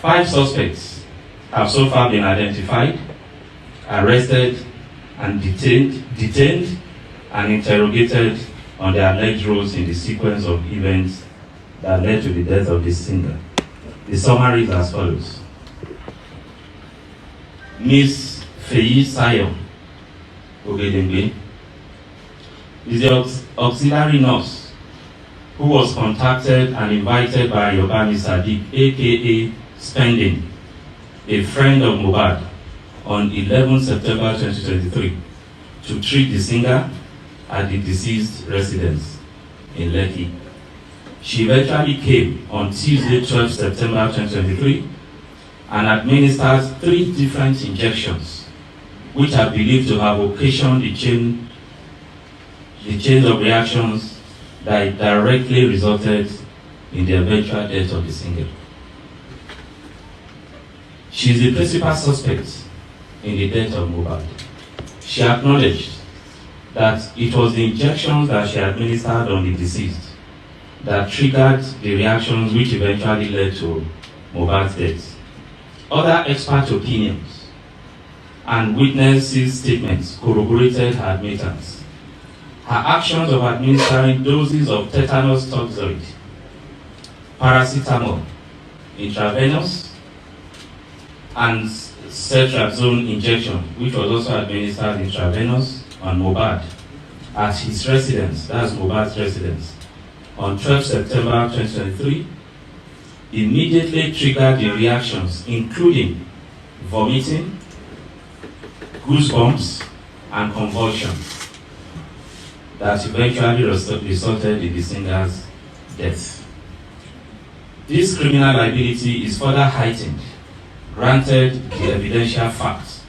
5 suspects have so far been identified, arrested, and detained and interrogated on their alleged roles in the sequence of events that led to the death of the singer. The summary is as follows. Ms. Feyi Sayo Ogedengbe is the auxiliary nurse who was contacted and invited by Yobami Sadiq, aka Spending, a friend of Mohbad, on 11 September 2023 to treat the singer at the deceased residence in Lekki. She eventually came on Tuesday, 12 September 2023 and administered 3 different injections, which are believed to have occasioned the chain of reactions that directly resulted in the eventual death of the singer. She is the principal suspect in the death of Mohbad. She acknowledged that it was the injections that she administered on the deceased that triggered the reactions which eventually led to Mohbad's death. Other expert opinions and witnesses' statements corroborated her admittance. Her actions of administering doses of tetanus toxoid, paracetamol, intravenous, and cetrazone injection, which was also administered intravenous on Mohbad at his residence, that's Mohbad's residence, on 12 September 2023, immediately triggered the reactions, including vomiting, goosebumps, and convulsions, that eventually resulted in the singer's death. This criminal liability is further heightened, granted the evidential fact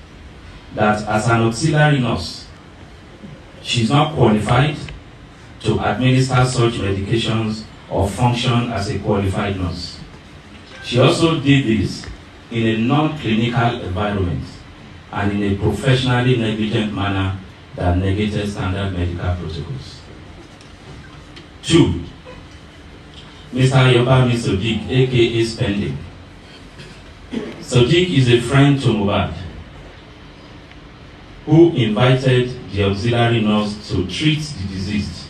that as an auxiliary nurse, she is not qualified to administer such medications or function as a qualified nurse. She also did this in a non-clinical environment and in a professionally negligent manner that negated standard medical protocols. 2. Mr. Yobami Sadiq, aka Spending. Sadiq is a friend to Mohbad who invited the auxiliary nurse to treat the deceased.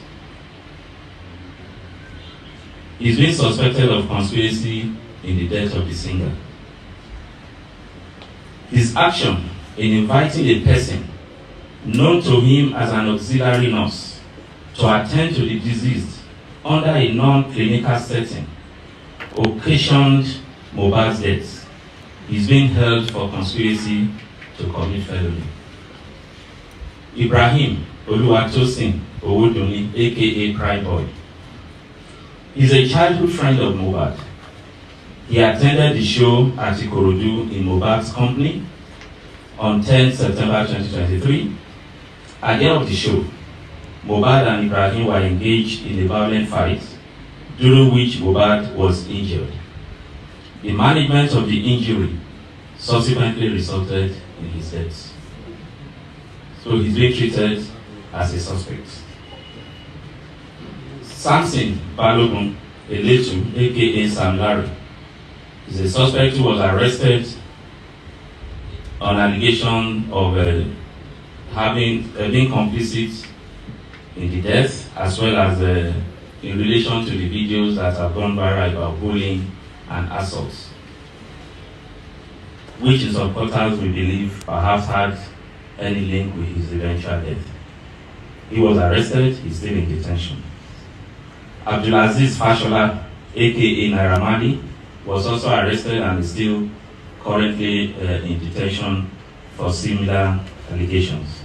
He is being suspected of conspiracy in the death of the singer. His action in inviting a person known to him as an auxiliary nurse to attend to the deceased under a non-clinical setting occasioned Mohbad's death. He is being held for conspiracy to commit felony. Ibrahim Oluwatosin Owodunni, aka PrimeBoy, is a childhood friend of Mohbad. He attended the show at Ikorodu in Mohbad's company on 10 September 2023. At the end of the show, Mohbad and Ibrahim were engaged in a violent fight, during which Mohbad was injured. The management of the injury subsequently resulted in his death. So he's being treated as a suspect. Samson Balogun Eletu, aka Sam Larry, is a suspect who was arrested on allegation of being complicit in the death, as well as in relation to the videos that have gone viral about bullying and assaults, which in some quarters we believe perhaps had any link with his eventual death. He was arrested, he's still in detention. Abdulaziz Fashola, aka Nairamadi, was also arrested and is still currently in detention for similar allegations.